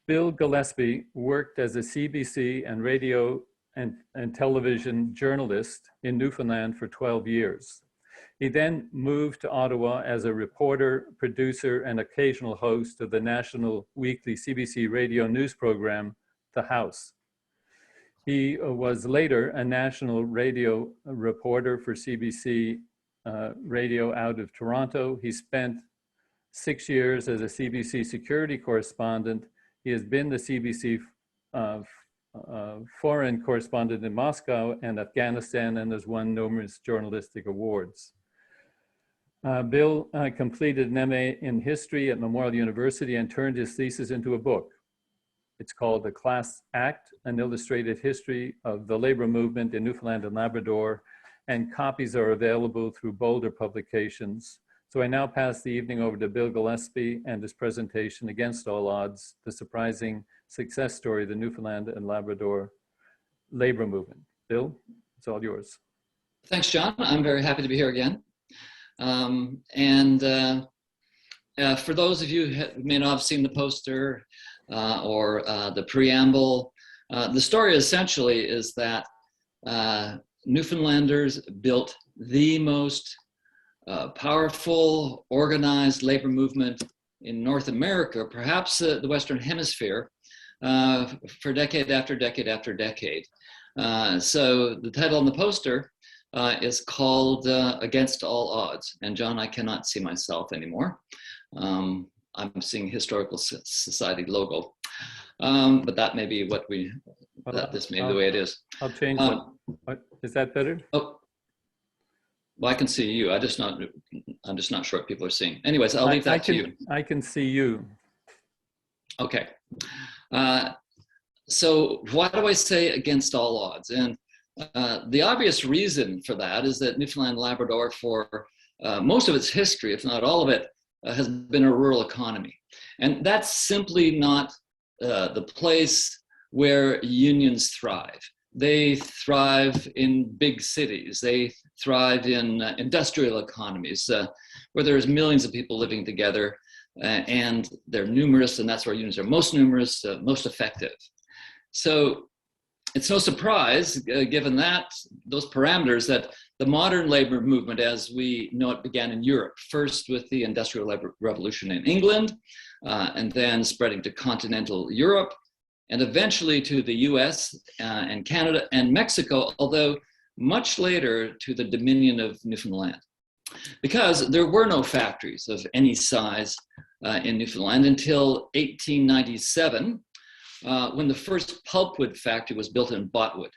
Bill Gillespie worked as a CBC and radio and television journalist in Newfoundland for 12 years. He then moved to Ottawa as a reporter, producer, and occasional host of the national weekly CBC radio news program, The House. He was later a national radio reporter for CBC radio out of Toronto. He spent 6 years as a CBC security correspondent. He has been the CBC foreign correspondent in Moscow and Afghanistan, and has won numerous journalistic awards. Bill completed an MA in history at Memorial University and turned his thesis into a book. It's called The Class Act, an illustrated history of the labor movement in Newfoundland and Labrador, and copies are available through Boulder Publications. So I now pass the evening over to Bill Gillespie and his presentation, Against All Odds, the surprising success story of the Newfoundland and Labrador labor movement. Bill, it's all yours. Thanks, John. I'm very happy to be here again. For those of you who may not have seen the poster or the preamble, the story essentially is that Newfoundlanders built the most powerful, organized labor movement in North America, perhaps the Western Hemisphere, for decade after decade after decade. So the title on the poster is called Against All Odds. And John, I cannot see myself anymore. I'm seeing Historical Society logo. But that may be what this may be the way it is. I'll change it. Is that better? Oh, well, I can see you. I'm just not sure what people are seeing. Anyways, I'll leave that to you. I can see you. Okay. So why do I say against all odds? And the obvious reason for that is that Newfoundland Labrador, for most of its history, if not all of it, has been a rural economy. And that's simply not the place where unions thrive. They thrive in big cities. They thrive in industrial economies where there's millions of people living together, and they're numerous, and that's where unions are most numerous, most effective. So it's no surprise, given those parameters, that the modern labor movement as we know it began in Europe, first with the Industrial Revolution in England, and then spreading to continental Europe, and eventually to the US and Canada and Mexico, although much later to the Dominion of Newfoundland. Because there were no factories of any size in Newfoundland until 1897, when the first pulpwood factory was built in Botwood,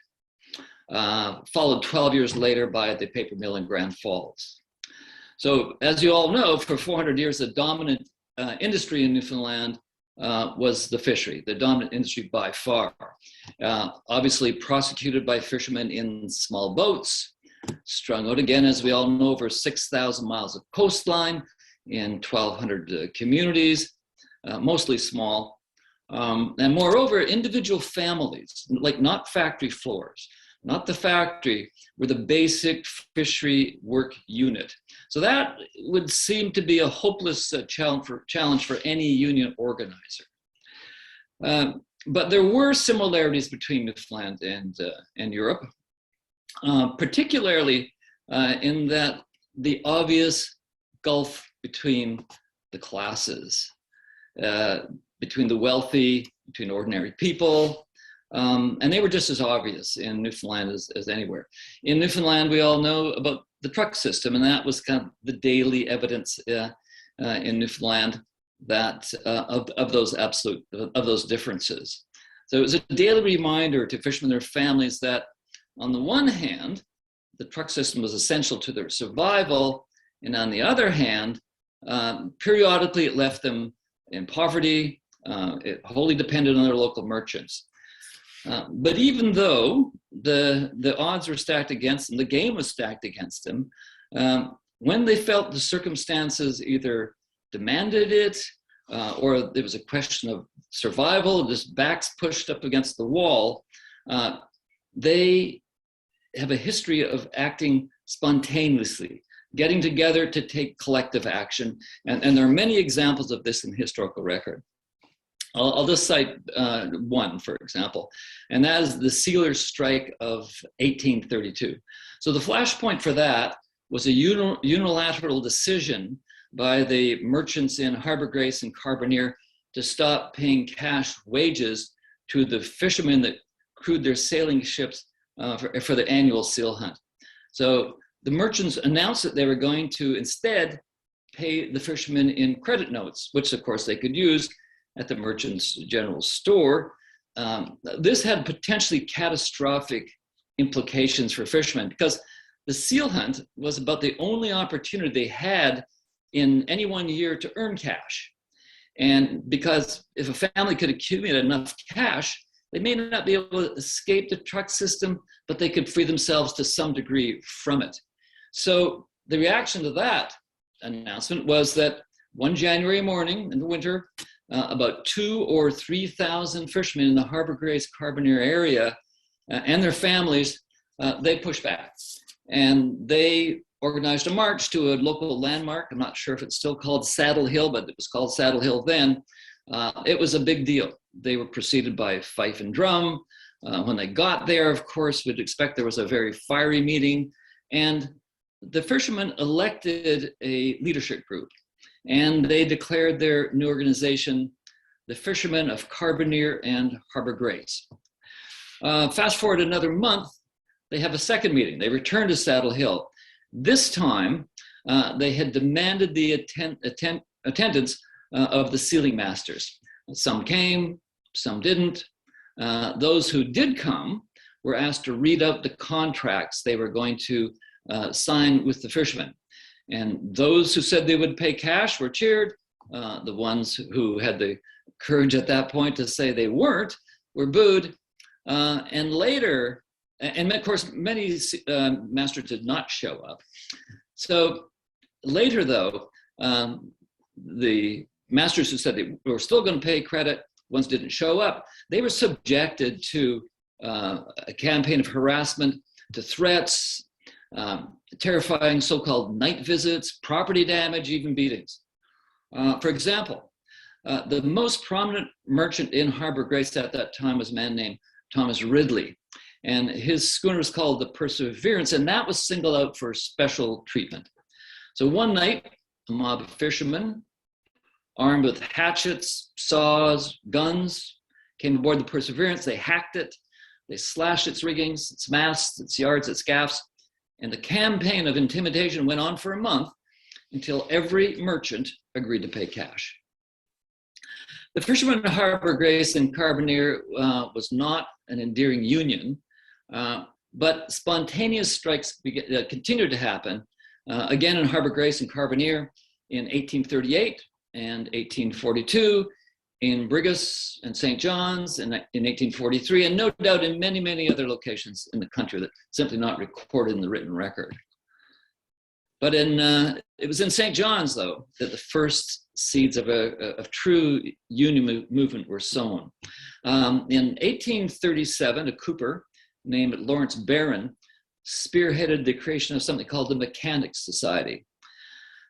followed 12 years later by the paper mill in Grand Falls. So as you all know, for 400 years, the dominant industry in Newfoundland was the fishery, the dominant industry by far. Obviously prosecuted by fishermen in small boats, strung out again, as we all know, over 6,000 miles of coastline in 1,200 communities, mostly small. And moreover, individual families, like not factory floors, not the factory, were the basic fishery work unit. So that would seem to be a hopeless challenge for any union organizer. But there were similarities between Newfoundland and Europe, particularly in that the obvious gulf between the classes, between the wealthy, between ordinary people, and they were just as obvious in Newfoundland as anywhere. In Newfoundland, we all know about the truck system, and that was kind of the daily evidence in Newfoundland that of those differences. So it was a daily reminder to fishermen and their families that, on the one hand, the truck system was essential to their survival, and on the other hand, periodically it left them in poverty, wholly dependent on their local merchants. But even though the odds were stacked against them, the game was stacked against them, when they felt the circumstances either demanded it or there was a question of survival, just backs pushed up against the wall, they have a history of acting spontaneously, getting together to take collective action. And there are many examples of this in the historical record. I'll just cite one, for example, and that is the Sealer Strike of 1832. So the flashpoint for that was a unilateral decision by the merchants in Harbor Grace and Carbonear to stop paying cash wages to the fishermen that crewed their sailing ships for the annual seal hunt. So the merchants announced that they were going to instead pay the fishermen in credit notes, which of course they could use at the merchant's general store. This had potentially catastrophic implications for fishermen because the seal hunt was about the only opportunity they had in any one year to earn cash. And because if a family could accumulate enough cash, they may not be able to escape the truck system, but they could free themselves to some degree from it. So the reaction to that announcement was that one January morning in the winter, about 2,000 or 3,000 fishermen in the Harbor Grace Carbonear area and their families, they pushed back. And they organized a march to a local landmark. I'm not sure if it's still called Saddle Hill, but it was called Saddle Hill then. It was a big deal. They were preceded by fife and drum. When they got there, of course, we'd expect there was a very fiery meeting. And the fishermen elected a leadership group. And they declared their new organization, the Fishermen of Carbonear and Harbor Grace. Fast forward another month, they have a second meeting. They return to Saddle Hill. This time, they had demanded the attendance of the sealing masters. Some came, some didn't. Those who did come were asked to read out the contracts they were going to sign with the fishermen. And those who said they would pay cash were cheered. The ones who had the courage at that point to say they weren't were booed. And later, and of course, many masters did not show up. So later, though, the masters who said they were still going to pay credit, ones didn't show up, they were subjected to a campaign of harassment, to threats, terrifying so-called night visits, property damage, even beatings. For example, the most prominent merchant in Harbor Grace at that time was a man named Thomas Ridley. And his schooner was called the Perseverance, and that was singled out for special treatment. So one night, a mob of fishermen, armed with hatchets, saws, guns, came aboard the Perseverance. They hacked it, they slashed its riggings, its masts, its yards, its gaffs, and the campaign of intimidation went on for a month until every merchant agreed to pay cash. The Fishermen of Harbor Grace and Carbonear was not an endearing union, but spontaneous strikes continued to happen, again in Harbor Grace and Carbonear in 1838 and 1842, in Brigus and St. John's in 1843, and no doubt in many, many other locations in the country that simply not recorded in the written record. But it was in St. John's, though, that the first seeds of a true union movement were sown. In 1837, a cooper named Lawrence Barron spearheaded the creation of something called the Mechanics' Society.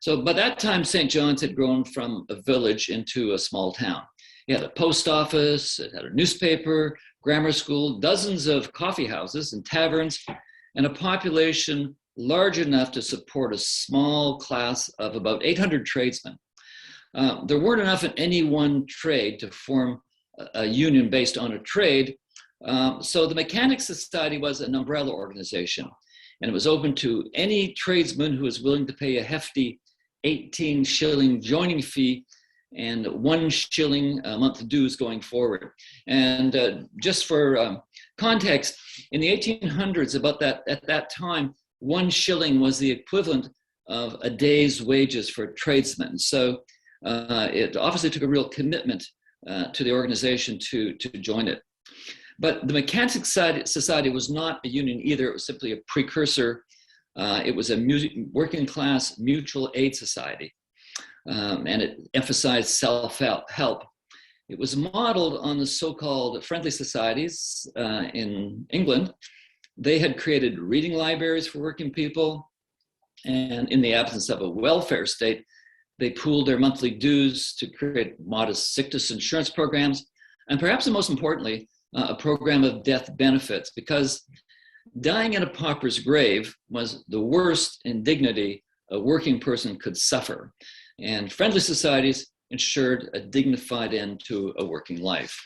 So by that time, St. John's had grown from a village into a small town. It had a post office, it had a newspaper, grammar school, dozens of coffee houses and taverns, and a population large enough to support a small class of about 800 tradesmen. There weren't enough in any one trade to form a union based on a trade, so the Mechanics' Society was an umbrella organization, and it was open to any tradesman who was willing to pay a hefty 18 shilling joining fee and 1 shilling a month dues going forward. And just for context, in the 1800s, at that time, 1 shilling was the equivalent of a day's wages for tradesmen. So it obviously took a real commitment to the organization to join it. But the Mechanics' Society was not a union either. It was simply a precursor. It was a working class mutual aid society, and it emphasized self-help. It was modeled on the so-called friendly societies in England. They had created reading libraries for working people, and in the absence of a welfare state, They pooled their monthly dues to create modest sickness insurance programs, and perhaps most importantly, a program of death benefits, because dying in a pauper's grave was the worst indignity a working person could suffer, and friendly societies ensured a dignified end to a working life.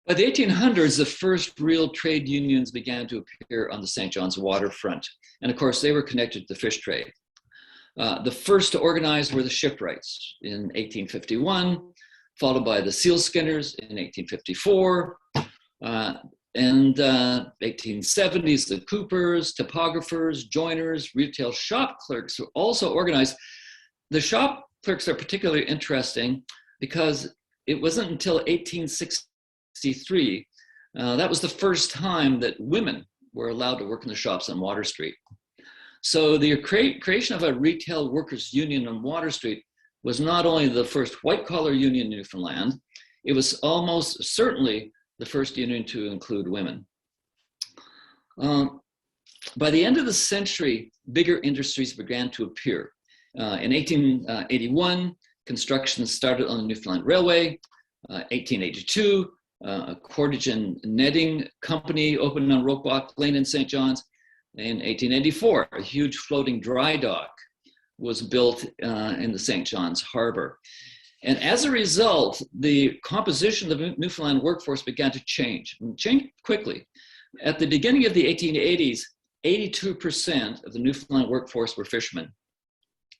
By the 1800s, the first real trade unions began to appear on the St. John's waterfront, and of course, they were connected to the fish trade. The first to organize were the shipwrights in 1851, followed by the seal skinners in 1854, and 1870s, the coopers, topographers, joiners, retail shop clerks who also organized. The shop clerks are particularly interesting because it wasn't until 1863, that was the first time that women were allowed to work in the shops on Water Street. So the creation of a retail workers' union on Water Street was not only the first white-collar union in Newfoundland, it was almost certainly the first union to include women. By the end of the century, bigger industries began to appear. In 1881, construction started on the Newfoundland Railway. 1882, a cordage and netting company opened on Roquewalk Lane in St. John's. In 1884, a huge floating dry dock was built in the St. John's Harbor. And as a result, the composition of the Newfoundland workforce began to change quickly. At the beginning of the 1880s, 82% of the Newfoundland workforce were fishermen.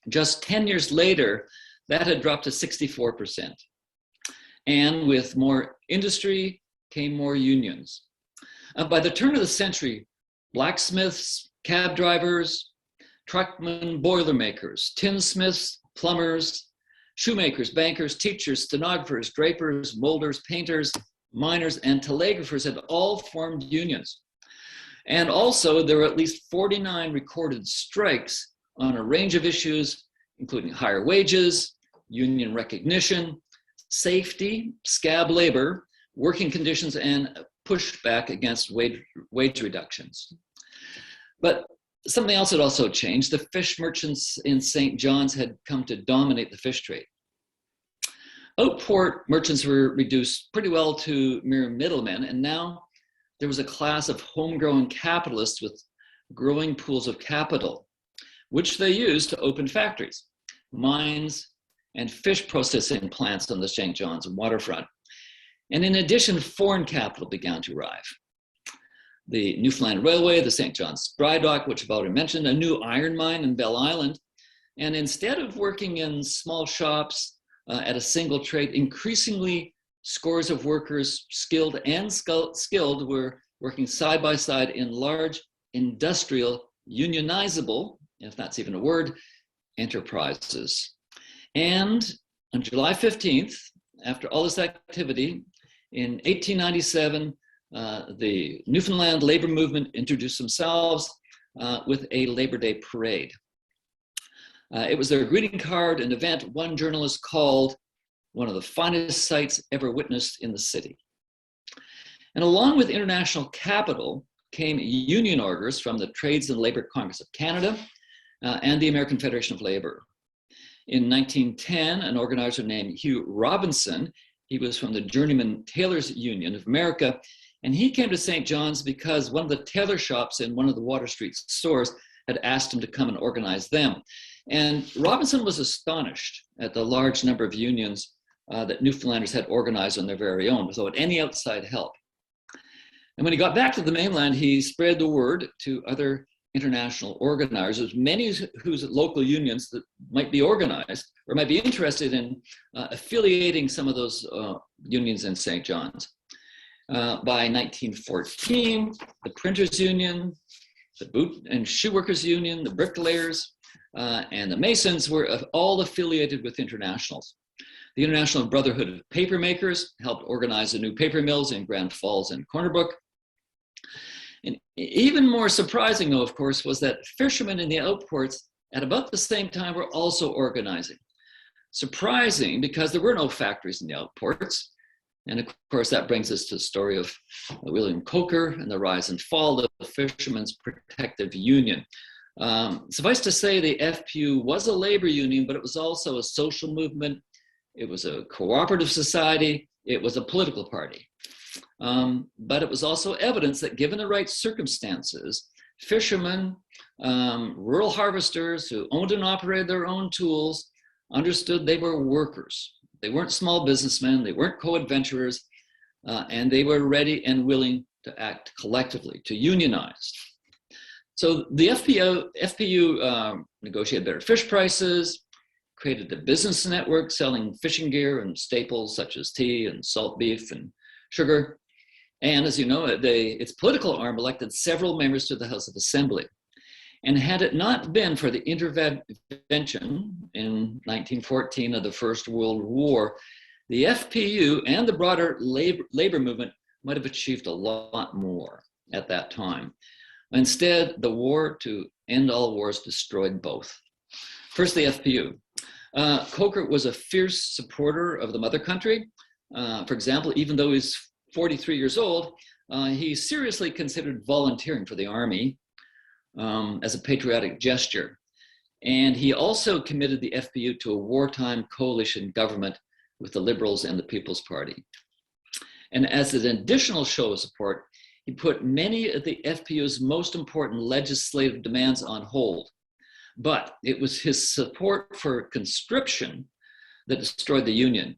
Just 10 years later, that had dropped to 64%. And with more industry came more unions. By the turn of the century, blacksmiths, cab drivers, truckmen, boilermakers, tinsmiths, plumbers, shoemakers, bankers, teachers, stenographers, drapers, molders, painters, miners, and telegraphers had all formed unions. And also, there were at least 49 recorded strikes on a range of issues, including higher wages, union recognition, safety, scab labor, working conditions, and pushback against wage reductions. But something else had also changed. The fish merchants in St. John's had come to dominate the fish trade. Outport merchants were reduced pretty well to mere middlemen, and now there was a class of homegrown capitalists with growing pools of capital, which they used to open factories, mines, and fish processing plants on the St. John's waterfront. And in addition, foreign capital began to arrive. The Newfoundland Railway, the St. John's Dry Dock, which I've already mentioned, a new iron mine in Bell Island. And instead of working in small shops at a single trade, increasingly scores of workers, skilled and skilled, were working side by side in large industrial, unionizable, if that's even a word, enterprises. And on July 15th, after all this activity, in 1897, the Newfoundland labor movement introduced themselves with a Labor Day parade. It was their greeting card, an event one journalist called one of the finest sights ever witnessed in the city. And along with international capital came union orders from the Trades and Labor Congress of Canada and the American Federation of Labor. In 1910, an organizer named Hugh Robinson, he was from the Journeyman Tailors Union of America, and he came to St. John's because one of the tailor shops in one of the Water Street stores had asked him to come and organize them. And Robinson was astonished at the large number of unions that Newfoundlanders had organized on their very own without any outside help. And when he got back to the mainland, he spread the word to other international organizers, many whose local unions that might be organized or might be interested in affiliating some of those unions in St. John's. By 1914, the Printers Union, the Boot and Shoe Workers Union, the Bricklayers, and the Masons were all affiliated with internationals. The International Brotherhood of Papermakers helped organize the new paper mills in Grand Falls and Corner Brook. And even more surprising, though, of course, was that fishermen in the outports at about the same time were also organizing. Surprising because there were no factories in the outports. And of course, that brings us to the story of William Coker and the rise and fall of the Fishermen's Protective Union. Suffice to say, the FPU was a labor union, but it was also a social movement. It was a cooperative society. It was a political party. But it was also evidence that given the right circumstances, fishermen, rural harvesters who owned and operated their own tools understood they were workers. They weren't small businessmen, they weren't co-adventurers, and they were ready and willing to act collectively, to unionize. So the FPU negotiated better fish prices, created a business network selling fishing gear and staples such as tea and salt beef and sugar. And as you know, its political arm elected several members to the House of Assembly. And had it not been for the intervention in 1914 of the First World War, the FPU and the broader labor movement might have achieved a lot more at that time. Instead, the war to end all wars destroyed both. First, the FPU. Coker was a fierce supporter of the mother country. For example, even though he's 43 years old, he seriously considered volunteering for the army as a patriotic gesture. And he also committed the FPU to a wartime coalition government with the Liberals and the People's Party. And as an additional show of support, he put many of the FPU's most important legislative demands on hold. But it was his support for conscription that destroyed the Union.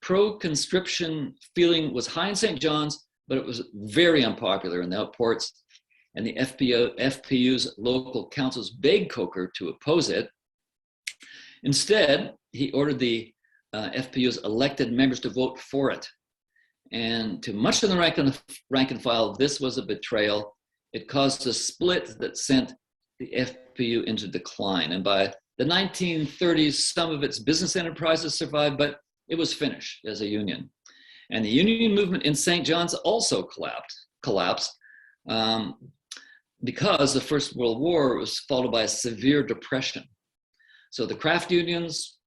Pro-conscription feeling was high in St. John's, but it was very unpopular in the outports, and the FPU's local councils begged Coker to oppose it. Instead, he ordered the FPU's elected members to vote for it. And to much of the rank and file, this was a betrayal. It caused a split that sent the FPU into decline. And by the 1930s, some of its business enterprises survived, but it was finished as a union. And the union movement in St. John's also collapsed because the First World War was followed by a severe depression. So the craft unions,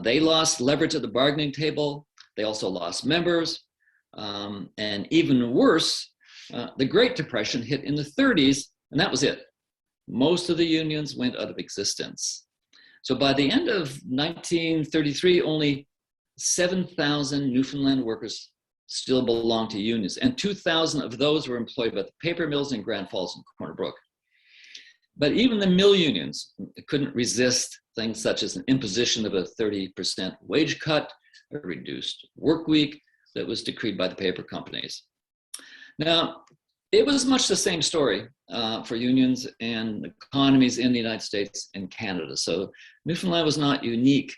they lost leverage at the bargaining table. They also lost members. And even worse, the Great Depression hit in the 30s, and that was it. Most of the unions went out of existence. So by the end of 1933, only 7,000 Newfoundland workers still belonged to unions, and 2,000 of those were employed by the paper mills in Grand Falls and Corner Brook. But even the mill unions couldn't resist things such as an imposition of a 30% wage cut, a reduced work week that was decreed by the paper companies. Now, it was much the same story for unions and economies in the United States and Canada. So Newfoundland was not unique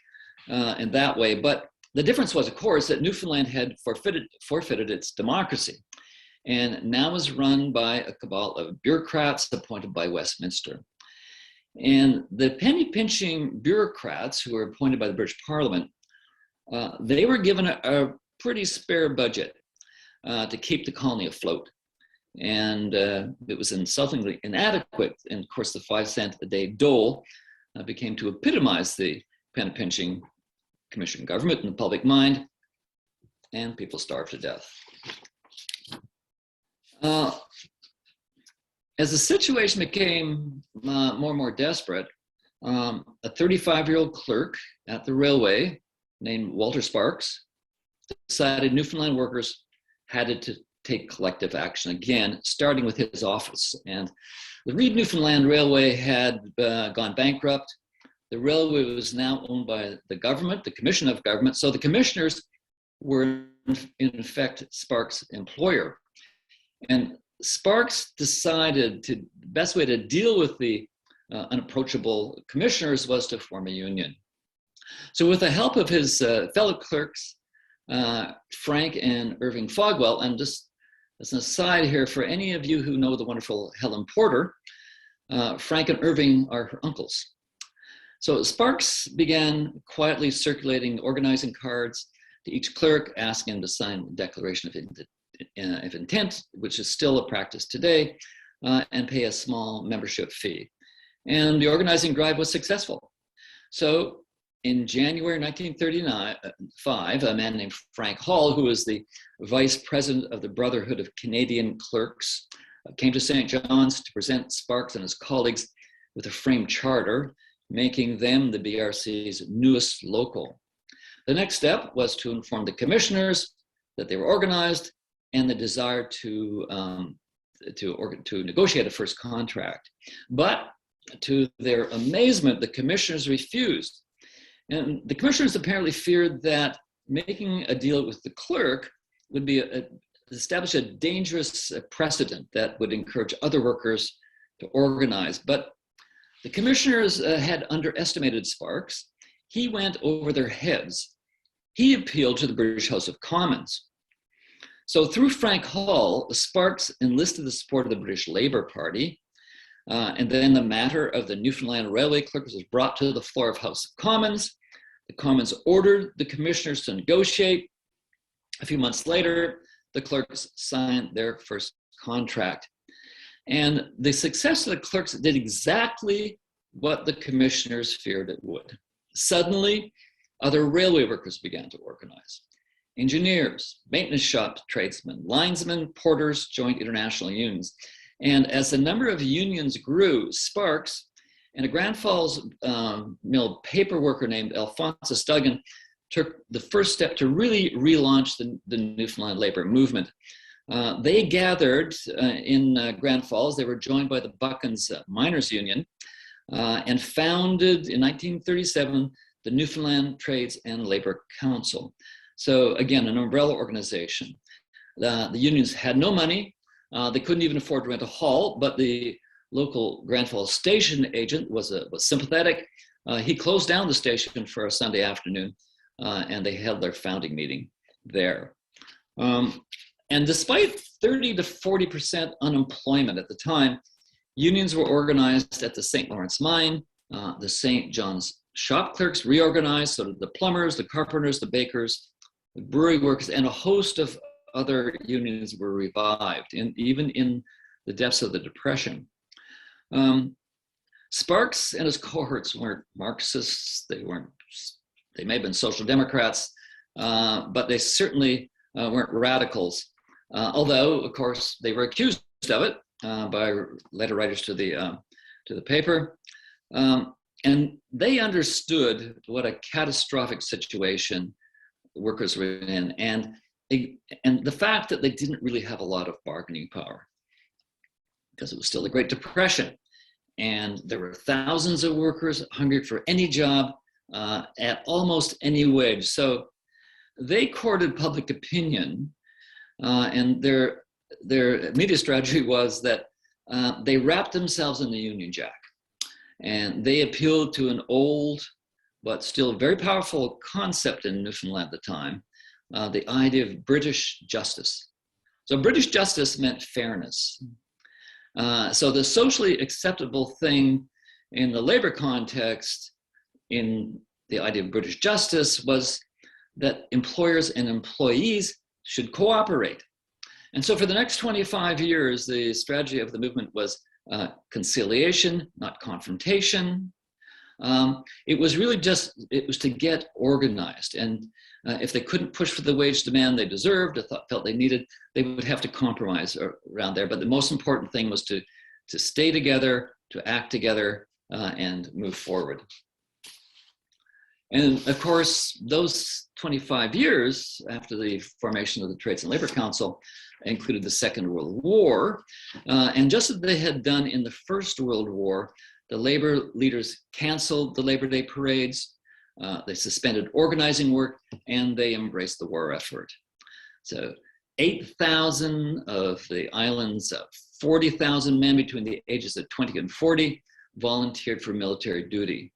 in that way, but the difference was, of course, that Newfoundland had forfeited its democracy and now was run by a cabal of bureaucrats appointed by Westminster. And the penny-pinching bureaucrats who were appointed by the British Parliament, they were given a pretty spare budget to keep the colony afloat. And it was insultingly inadequate. And of course, the 5-cent a day dole became to epitomize the penny-pinching commission government in the public mind, and people starved to death. As the situation became more and more desperate, a 35-year-old clerk at the railway named Walter Sparks decided Newfoundland workers had to take collective action again, starting with his office. And the Reed Newfoundland Railway had gone bankrupt. The railway was now owned by the government, the Commission of Government. So the commissioners were in effect Sparks' employer. And Sparks decided the best way to deal with the unapproachable commissioners was to form a union. So with the help of his fellow clerks, Frank and Irving Fogwell, and just as an aside here, for any of you who know the wonderful Helen Porter, Frank and Irving are her uncles. So Sparks began quietly circulating organizing cards to each clerk, asking him to sign the Declaration of Intent, which is still a practice today, and pay a small membership fee. And the organizing drive was successful. So in January 1935, a man named Frank Hall, who was the vice president of the Brotherhood of Canadian Clerks, came to St. John's to present Sparks and his colleagues with a framed charter, making them the BRC's newest local. The next step was to inform the commissioners that they were organized and the desire to negotiate a first contract. But to their amazement, the commissioners refused. And the commissioners apparently feared that making a deal with the clerk would be establish a dangerous precedent that would encourage other workers to organize. But the commissioners had underestimated Sparks. He went over their heads. He appealed to the British House of Commons. So through Frank Hall, Sparks enlisted the support of the British Labour Party. And then the matter of the Newfoundland Railway clerks was brought to the floor of House of Commons. The Commons ordered the commissioners to negotiate. A few months later, the clerks signed their first contract. And the success of the clerks did exactly what the commissioners feared it would. Suddenly, other railway workers began to organize. Engineers, maintenance shop tradesmen, linesmen, porters joined international unions. And as the number of unions grew, Sparks and a Grand Falls mill paper worker named Alphonsus Duggan took the first step to really relaunch the Newfoundland labor movement. They gathered in Grand Falls. They were joined by the Buckens Miners Union and founded in 1937 the Newfoundland Trades and Labor Council. So again, an umbrella organization. The unions had no money. They couldn't even afford to rent a hall, but the local Grand Falls station agent was sympathetic. He closed down the station for a Sunday afternoon, and they held their founding meeting there. And despite 30 to 40% unemployment at the time, unions were organized at the St. Lawrence Mine. The St. John's shop clerks reorganized, so did the plumbers, the carpenters, the bakers, the brewery workers, and a host of other unions were revived, even in the depths of the Depression. Sparks and his cohorts weren't Marxists. They may have been social democrats, but they certainly weren't radicals. Although, of course, they were accused of it by letter writers to the paper. And they understood what a catastrophic situation workers were in, and the fact that they didn't really have a lot of bargaining power, because it was still the Great Depression, and there were thousands of workers hungry for any job at almost any wage. So they courted public opinion, and their media strategy was that they wrapped themselves in the Union Jack, and they appealed to an old but still very powerful concept in Newfoundland at the time, the idea of British justice. So British justice meant fairness. So the socially acceptable thing in the labor context, in the idea of British justice, was that employers and employees should cooperate. And so for the next 25 years, the strategy of the movement was conciliation, not confrontation. It was really it was to get organized. And if they couldn't push for the wage demand they deserved or felt they needed, they would have to compromise around there. But the most important thing was to stay together, to act together, and move forward. And of course, those 25 years after the formation of the Trades and Labor Council included the Second World War. And just as they had done in the First World War, the labor leaders canceled the Labor Day parades, they suspended organizing work, and they embraced the war effort. So 8,000 of the island's 40,000 men between the ages of 20 and 40 volunteered for military duty.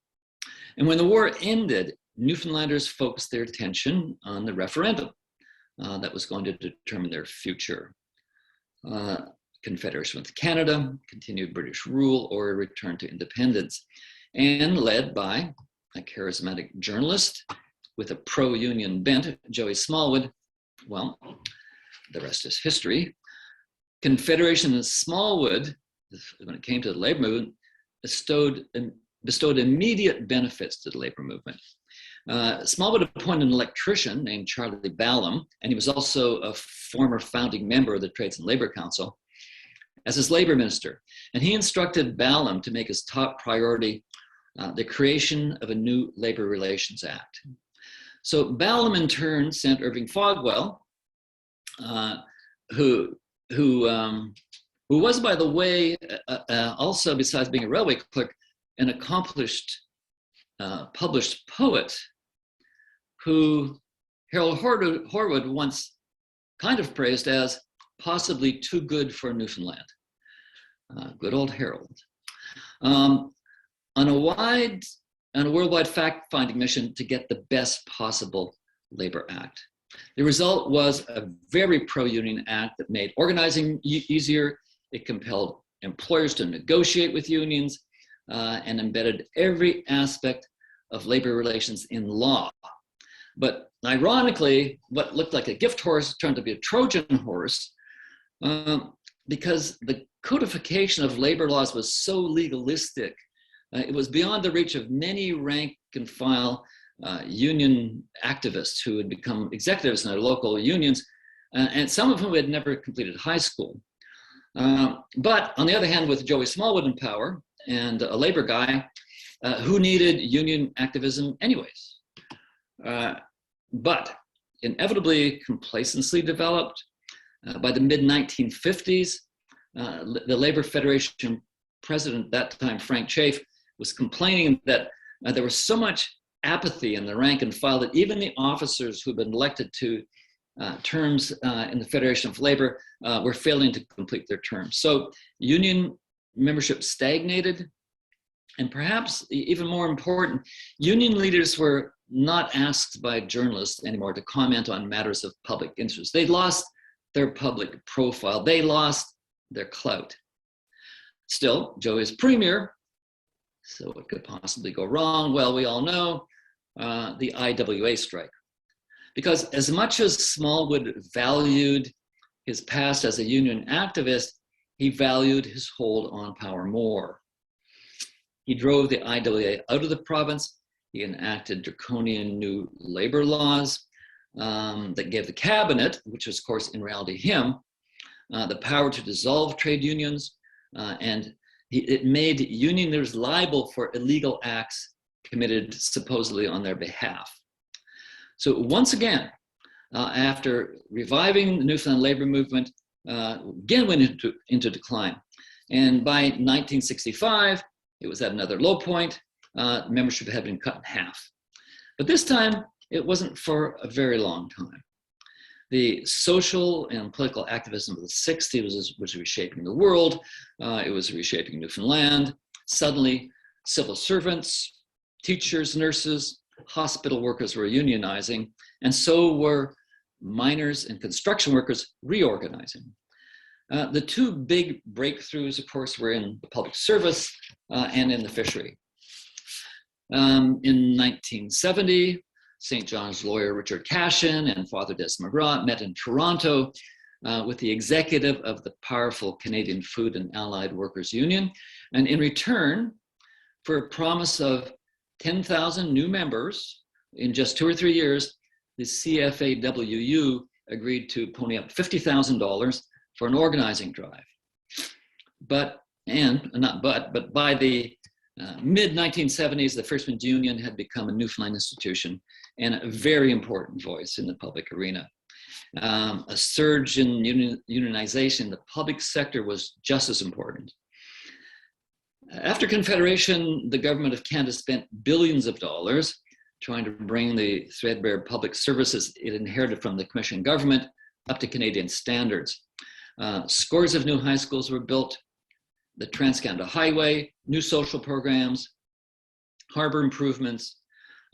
And when the war ended, Newfoundlanders focused their attention on the referendum that was going to determine their future. Confederation with Canada, continued British rule, or a return to independence, and led by a charismatic journalist with a pro-union bent, Joey Smallwood. Well, the rest is history. Confederation and Smallwood, when it came to the labor movement, bestowed immediate benefits to the labor movement. Smallwood appointed an electrician named Charlie Ballum, and he was also a former founding member of the Trades and Labor Council. as his labor minister. And he instructed Ballum to make his top priority the creation of a new Labor Relations Act. So Ballum in turn sent Irving Fogwell, who was, by the way, also, besides being a railway clerk, an accomplished published poet, who Harold Horwood once kind of praised as possibly too good for Newfoundland. Good old Harold. On a worldwide fact-finding mission to get the best possible Labor Act. The result was a very pro-union act that made organizing easier. It compelled employers to negotiate with unions and embedded every aspect of labor relations in law. But ironically, what looked like a gift horse turned to be a Trojan horse because the codification of labor laws was so legalistic. It was beyond the reach of many rank and file union activists who had become executives in their local unions, and some of whom had never completed high school. But on the other hand, with Joey Smallwood in power and a labor guy who needed union activism anyways. But inevitably, complacency developed. By the mid-1950s, the Labor Federation president at that time, Frank Chafe, was complaining that there was so much apathy in the rank and file that even the officers who had been elected to terms in the Federation of Labor were failing to complete their terms. So union membership stagnated, and perhaps even more important, union leaders were not asked by journalists anymore to comment on matters of public interest. They lost their public profile. They lost their clout. Still, Joey is premier, so what could possibly go wrong? Well, we all know the IWA strike. Because as much as Smallwood valued his past as a union activist, he valued his hold on power more. He drove the IWA out of the province. He enacted draconian new labor laws that gave the cabinet, which was of course in reality him, the power to dissolve trade unions, and it made union leaders liable for illegal acts committed supposedly on their behalf. So once again, after reviving the Newfoundland labor movement, again went into decline. And by 1965, it was at another low point. Membership had been cut in half. But this time, it wasn't for a very long time. The social and political activism of the 60s was reshaping the world. It was reshaping Newfoundland. Suddenly, civil servants, teachers, nurses, hospital workers were unionizing, and so were miners and construction workers reorganizing. The two big breakthroughs, of course, were in the public service and in the fishery. In 1970, St. John's lawyer Richard Cashin and Father Des McGraw met in Toronto with the executive of the powerful Canadian Food and Allied Workers Union. And in return, for a promise of 10,000 new members in just 2 or 3 years, the CFAWU agreed to pony up $50,000 for an organizing drive. But by the mid-1970s, the Firstmen's Union had become a Newfoundland institution and a very important voice in the public arena. A surge in unionization in the public sector was just as important. After Confederation, the government of Canada spent billions of dollars trying to bring the threadbare public services it inherited from the Commission government up to Canadian standards. Scores of new high schools were built, the Trans-Canada Highway, new social programs, harbor improvements,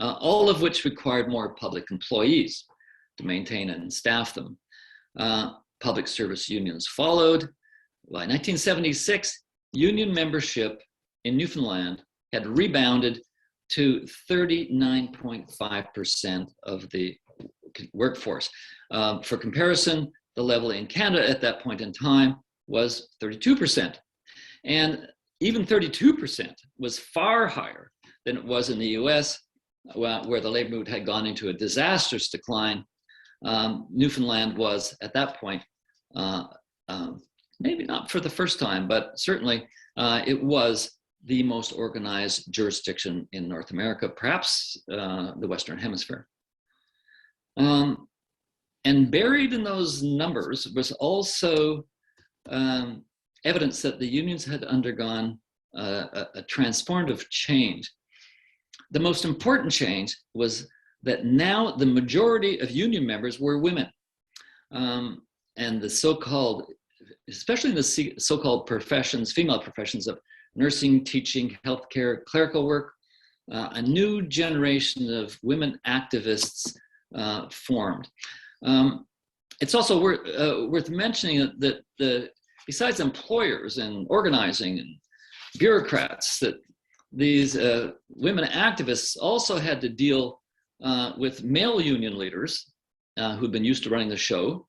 all of which required more public employees to maintain and staff them. Public service unions followed. By 1976, union membership in Newfoundland had rebounded to 39.5% of the workforce. For comparison, the level in Canada at that point in time was 32%. And even 32% was far higher than it was in the US, where the labor movement had gone into a disastrous decline. Newfoundland was, at that point, maybe not for the first time, but certainly it was the most organized jurisdiction in North America, perhaps the Western Hemisphere. And buried in those numbers was also evidence that the unions had undergone a transformative change. The most important change was that now the majority of union members were women. And the so-called, especially in the so-called professions, female professions of nursing, teaching, healthcare, clerical work, a new generation of women activists formed. It's also worth mentioning that besides employers and organizing and bureaucrats, that these women activists also had to deal with male union leaders who'd been used to running the show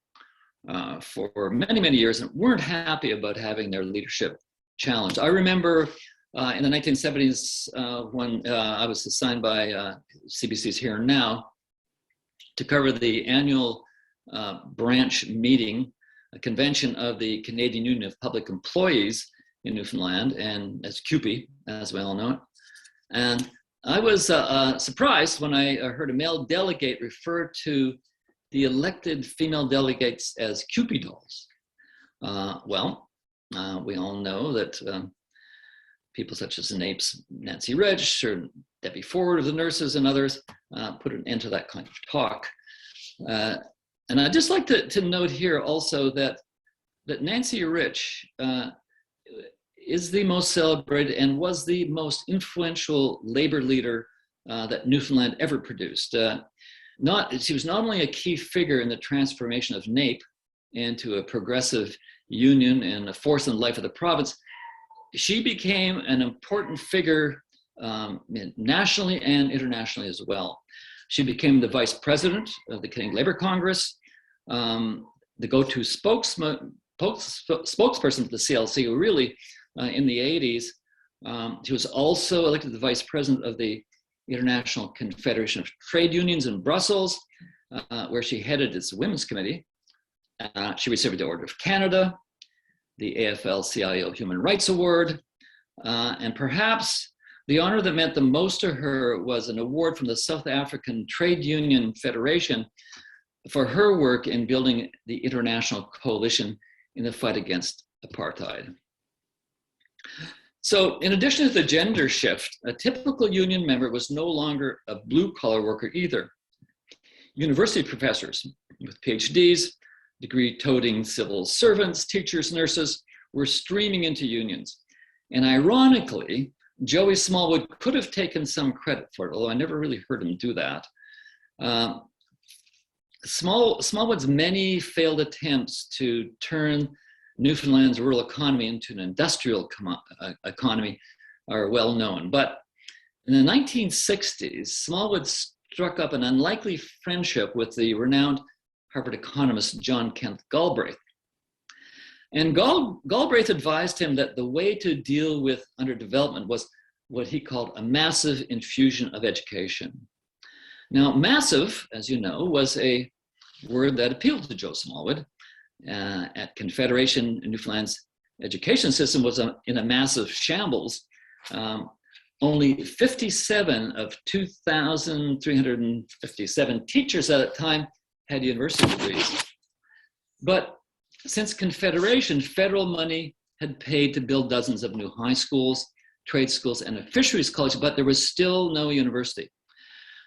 for many, many years and weren't happy about having their leadership challenged. I remember in the 1970s when I was assigned by CBC's Here and Now to cover the annual branch meeting, a convention of the Canadian Union of Public Employees in Newfoundland, and as CUPE, as we all know it. And I was surprised when I heard a male delegate refer to the elected female delegates as CUPE dolls. We all know that people such as Nancy Rich or Debbie Ford of the nurses and others put an end to that kind of talk. And I'd just like to note here also that Nancy Rich is the most celebrated and was the most influential labor leader that Newfoundland ever produced. She was not only a key figure in the transformation of NAPE into a progressive union and a force in the life of the province, she became an important figure nationally and internationally as well. She became the vice president of the Canadian Labour Congress, the go-to spokesperson for the CLC, really in the 80s. She was also elected the vice president of the International Confederation of Trade Unions in Brussels, where she headed its Women's Committee. She received the Order of Canada, the AFL-CIO Human Rights Award, and perhaps the honor that meant the most to her was an award from the South African Trade Union Federation for her work in building the international coalition in the fight against apartheid. So in addition to the gender shift, a typical union member was no longer a blue-collar worker either. University professors with PhDs, degree-toting civil servants, teachers, nurses were streaming into unions. And ironically, Joey Smallwood could have taken some credit for it, although I never really heard him do that. Smallwood's many failed attempts to turn Newfoundland's rural economy into an industrial economy are well known. But in the 1960s, Smallwood struck up an unlikely friendship with the renowned Harvard economist John Kent Galbraith. And Galbraith advised him that the way to deal with underdevelopment was what he called a massive infusion of education. Now, massive, as you know, was a word that appealed to Joe Smallwood. At Confederation, Newfoundland's education system was in a massive shambles. Only 57 of 2,357 teachers at that time had university degrees. But since Confederation, federal money had paid to build dozens of new high schools, trade schools, and a fisheries college, but there was still no university.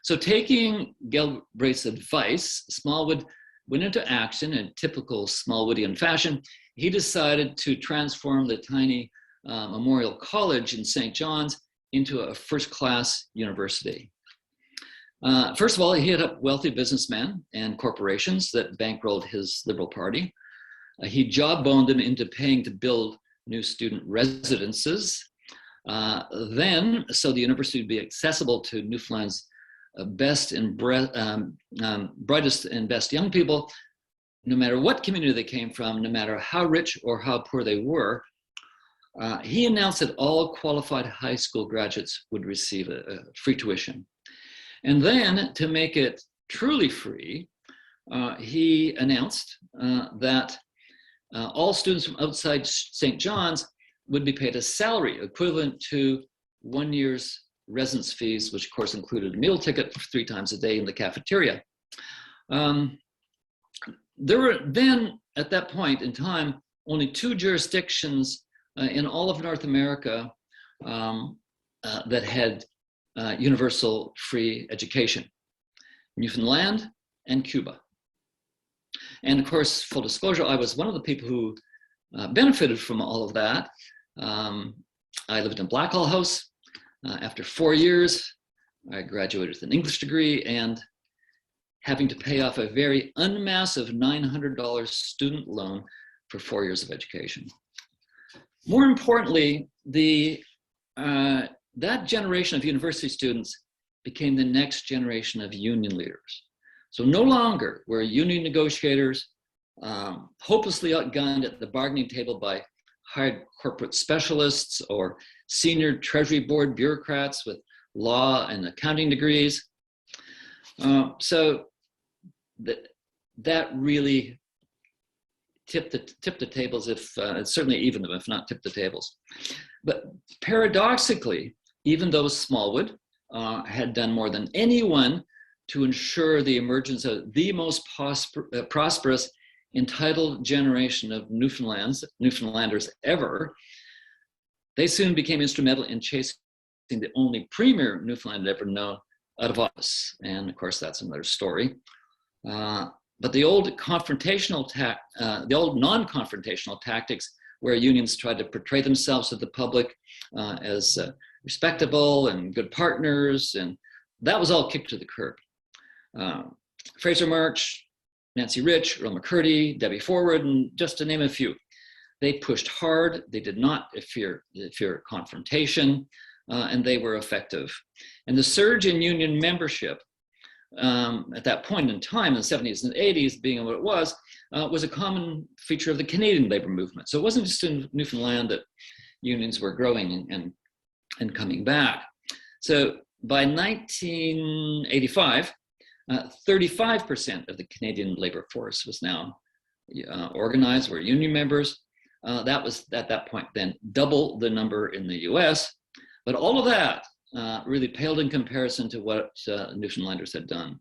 So taking Galbraith's advice, Smallwood went into action in typical Smallwoodian fashion. He decided to transform the tiny Memorial College in St. John's into a first-class university. First of all, he hit up wealthy businessmen and corporations that bankrolled his Liberal Party. He job-boned them into paying to build new student residences. Then, so the university would be accessible to Newfoundland's best and brightest and best young people, no matter what community they came from, no matter how rich or how poor they were, he announced that all qualified high school graduates would receive a free tuition. And then, to make it truly free, he announced that all students from outside St. John's would be paid a salary equivalent to 1 year's residence fees, which of course included a meal ticket for 3 times a day in the cafeteria. There were then, at that point in time, only 2 jurisdictions in all of North America that had universal free education: Newfoundland and Cuba. And of course, full disclosure, I was one of the people who benefited from all of that. I lived in Blackhall House. After 4 years, I graduated with an English degree and having to pay off a very unmassive $900 student loan for 4 years of education. More importantly, that generation of university students became the next generation of union leaders. So no longer were union negotiators hopelessly outgunned at the bargaining table by hired corporate specialists or senior Treasury Board bureaucrats with law and accounting degrees. So that really tipped the tables, if certainly evened them, if not tipped the tables. But paradoxically, even though Smallwood had done more than anyone to ensure the emergence of the most prosperous, entitled generation of Newfoundlanders ever, they soon became instrumental in chasing the only premier Newfoundland had ever known out of office. And of course, that's another story. But the old non-confrontational tactics, where unions tried to portray themselves to the public as respectable and good partners, and that was all kicked to the curb. Fraser March, Nancy Rich, Earl McCurdy, Debbie Forward, and just to name a few. They pushed hard. They did not fear confrontation, and they were effective. And the surge in union membership at that point in time, in the 70s and 80s, being what it was a common feature of the Canadian labor movement. So it wasn't just in Newfoundland that unions were growing and coming back. So by 1985, 35% of the Canadian labor force was now organized, were union members. That was, at that point then, double the number in the US. But all of that really paled in comparison to what Newfoundlanders had done.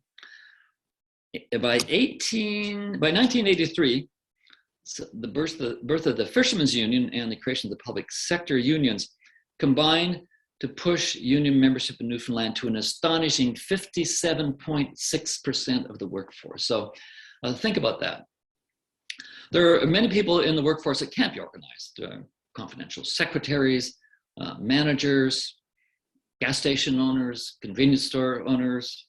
By 1983, the birth of the Fishermen's Union and the creation of the public sector unions combined to push union membership in Newfoundland to an astonishing 57.6% of the workforce. So think about that. There are many people in the workforce that can't be organized. Confidential secretaries, managers, gas station owners, convenience store owners.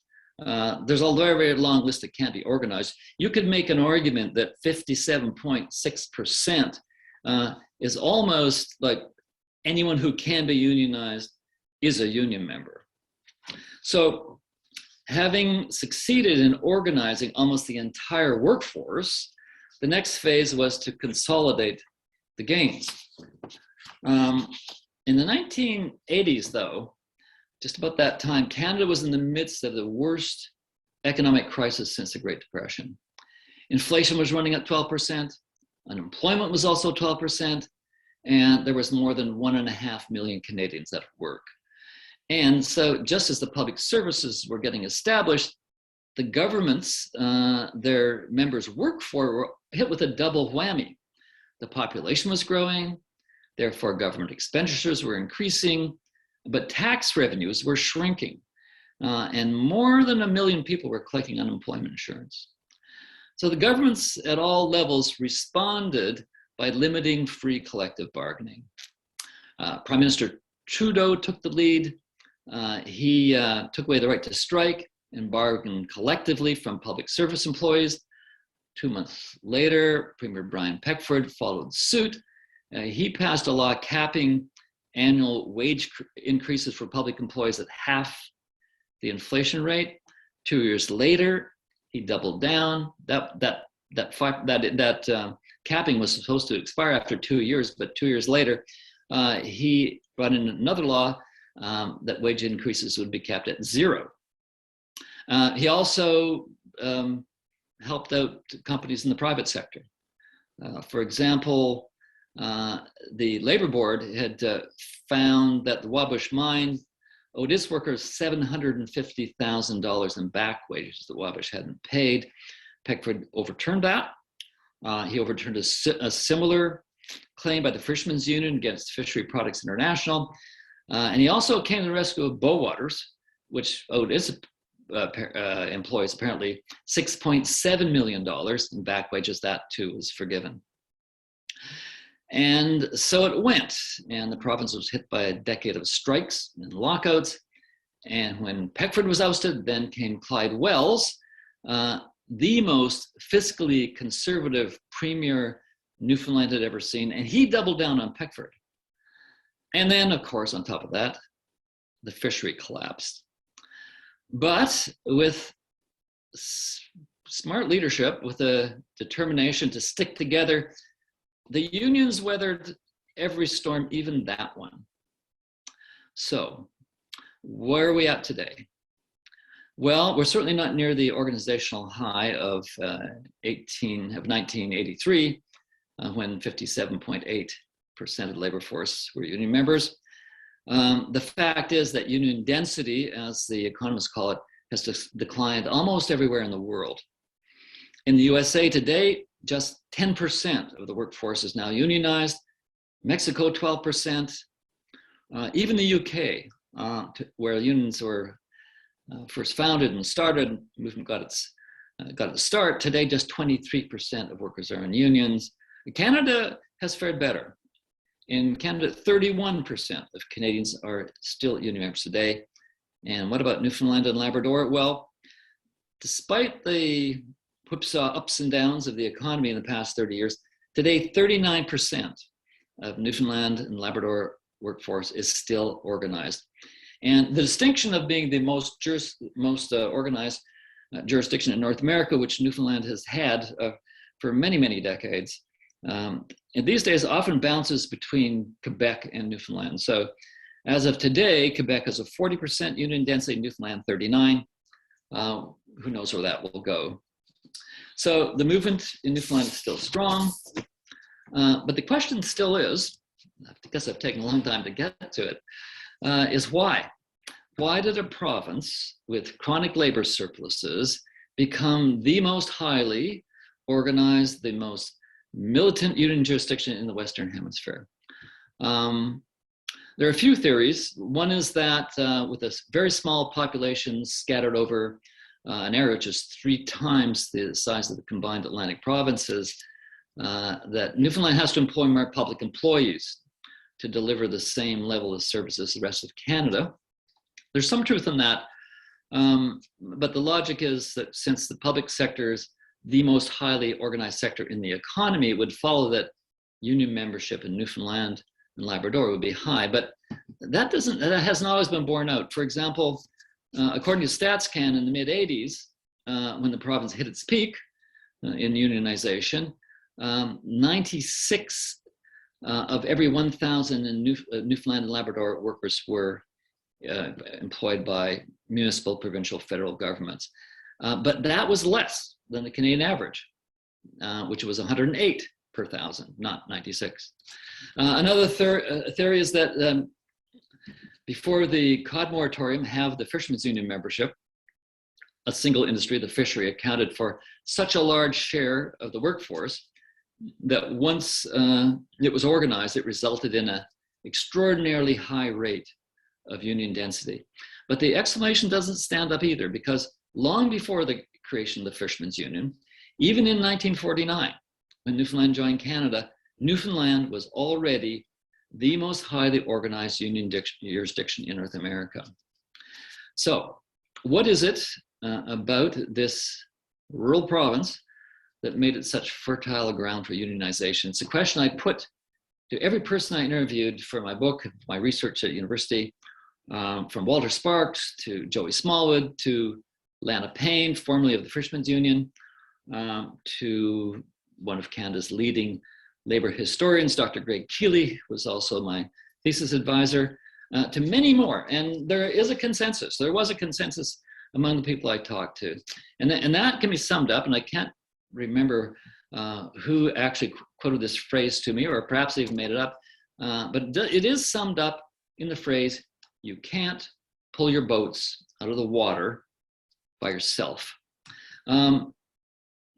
There's a very, very long list that can't be organized. You could make an argument that 57.6% is almost like anyone who can be unionized is a union member. So having succeeded in organizing almost the entire workforce, the next phase was to consolidate the gains. In the 1980s, though, just about that time, Canada was in the midst of the worst economic crisis since the Great Depression. Inflation was running at 12%, unemployment was also 12%, and there was more than 1.5 million Canadians at work. And so just as the public services were getting established, the governments their members work for were hit with a double whammy. The population was growing, therefore government expenditures were increasing, but tax revenues were shrinking. And more than 1 million people were collecting unemployment insurance. So the governments at all levels responded by limiting free collective bargaining. Prime Minister Trudeau took the lead. He took away the right to strike and bargain collectively from public service employees. 2 months later, Premier Brian Peckford followed suit. He passed a law capping annual wage increases for public employees at half the inflation rate. 2 years later, he doubled down. That capping was supposed to expire after 2 years, but 2 years later, he brought in another law that wage increases would be capped at 0. He also helped out companies in the private sector. For example, the Labor Board had found that the Wabush mine owed its workers $750,000 in back wages that Wabush hadn't paid. Peckford overturned that. He overturned a similar claim by the Fishermen's Union against Fishery Products International. And he also came to the rescue of Bowaters, which owed its employees apparently $6.7 million in back wages. That too was forgiven. And so it went, and the province was hit by a decade of strikes and lockouts. And when Peckford was ousted, then came Clyde Wells, the most fiscally conservative premier Newfoundland had ever seen, and he doubled down on Peckford. And then, of course, on top of that, the fishery collapsed. But with smart leadership, with a determination to stick together, the unions weathered every storm, even that one. So, where are we at today? Well, we're certainly not near the organizational high of 1983, when 57.8% of the labor force were union members. The fact is that union density, as the economists call it, has declined almost everywhere in the world. In the USA today, just 10% of the workforce is now unionized. Mexico, 12%. Even the UK, where unions were first founded and started, the movement got its start. Today, just 23% of workers are in unions. Canada has fared better. In Canada, 31% of Canadians are still union members today. And what about Newfoundland and Labrador? Well, despite the whipsaw ups and downs of the economy in the past 30 years, today 39% of Newfoundland and Labrador workforce is still organized. And the distinction of being the most organized jurisdiction in North America, which Newfoundland has had for many, many decades, and these days often bounces between Quebec and Newfoundland. So as of today, Quebec has a 40% union density, Newfoundland 39. Who knows where that will go. So the movement in Newfoundland is still strong, but the question still is, I guess I've taken a long time to get to it, is why? Why did a province with chronic labor surpluses become the most highly organized, the most militant union jurisdiction in the Western Hemisphere? There are a few theories. One is that with a very small population scattered over an area which is 3 times the size of the combined Atlantic provinces, that Newfoundland has to employ more public employees to deliver the same level of services as the rest of Canada. There's some truth in that, but the logic is that since the public sector is the most highly organized sector in the economy, it would follow that union membership in Newfoundland and Labrador would be high, but that hasn't always been borne out. For example, according to StatsCan in the mid-80s, when the province hit its peak in unionization, 96 of every 1,000 in Newfoundland and Labrador workers were employed by municipal, provincial, federal governments. But that was less than the Canadian average, which was 108 per 1,000, not 96. Another theory is that before the cod moratorium, have the Fishermen's Union membership, a single industry, the fishery, accounted for such a large share of the workforce that once it was organized, it resulted in an extraordinarily high rate of union density. But the explanation doesn't stand up either, because long before the creation of the Fishermen's Union, even in 1949, when Newfoundland joined Canada, Newfoundland was already the most highly organized union jurisdiction in North America. So what is it about this rural province that made it such fertile ground for unionization? It's a question I put to every person I interviewed for my book, my research at university, from Walter Sparks to Joey Smallwood to Lana Payne, formerly of the Fishermen's Union, to one of Canada's leading labor historians, Dr. Greg Keeley, who was also my thesis advisor, to many more. And there is a consensus. There was a consensus among the people I talked to. And that can be summed up, and I can't remember who actually quoted this phrase to me, or perhaps they've made it up. But it is summed up in the phrase, you can't pull your boats out of the water by yourself.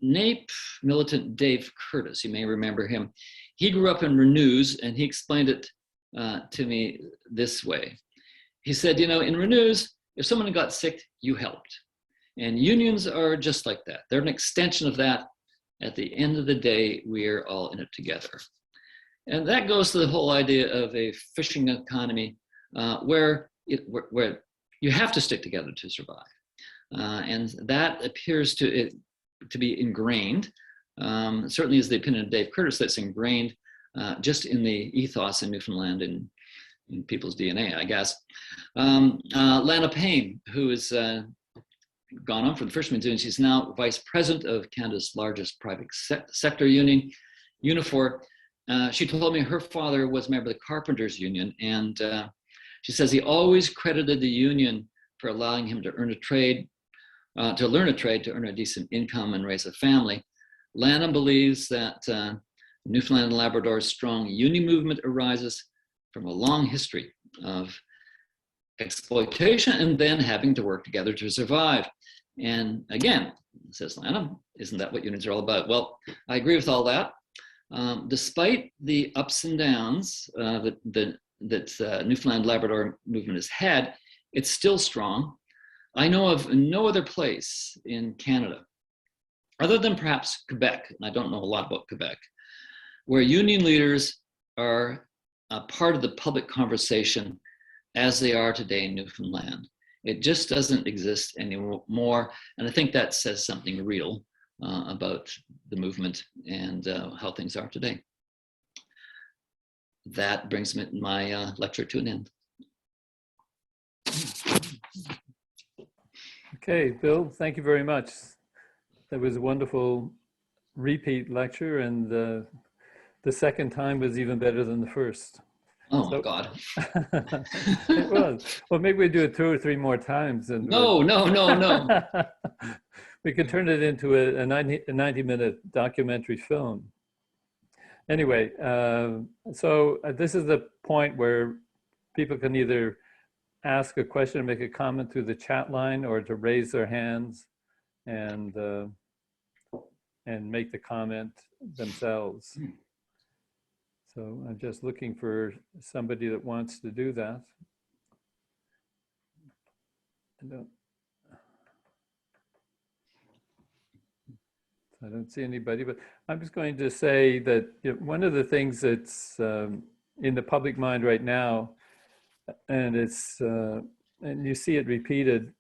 NAPE militant Dave Curtis, you may remember him. He grew up in Renews, and he explained it to me this way. He said, you know, in Renews, if someone got sick, you helped. And unions are just like that. They're an extension of that. At the end of the day, we're all in it together. And that goes to the whole idea of a fishing economy where you have to stick together to survive. And that appears to be ingrained. Certainly is the opinion of Dave Curtis, that's ingrained just in the ethos in Newfoundland and in people's DNA, I guess. Lana Payne, who is gone on for the Fishermen's Union, she's now vice president of Canada's largest private sector union, Unifor. She told me her father was a member of the Carpenters Union, and she says he always credited the union for allowing him to earn a trade, to learn a trade, to earn a decent income and raise a family. Lana believes that Newfoundland and Labrador's strong union movement arises from a long history of exploitation and then having to work together to survive. And again, says Lana, isn't that what unions are all about? Well, I agree with all that. Despite the ups and downs that Newfoundland Labrador movement has had, it's still strong. I know of no other place in Canada, other than perhaps Quebec, and I don't know a lot about Quebec, where union leaders are a part of the public conversation as they are today in Newfoundland. It just doesn't exist anymore, and I think that says something real about the movement and how things are today. That brings my lecture to an end. Okay, Bill, thank you very much. That was a wonderful repeat lecture, and the second time was even better than the first. Oh, so, God. It was. Well, maybe we do it 2 or 3 more times. And no. We could turn it into a 90-minute documentary film. Anyway, so this is the point where people can either ask a question or make a comment through the chat line, or to raise their hands and make the comment themselves. So I'm just looking for somebody that wants to do that. I don't see anybody, but I'm just going to say that one of the things that's in the public mind right now, and it's and you see it repeated,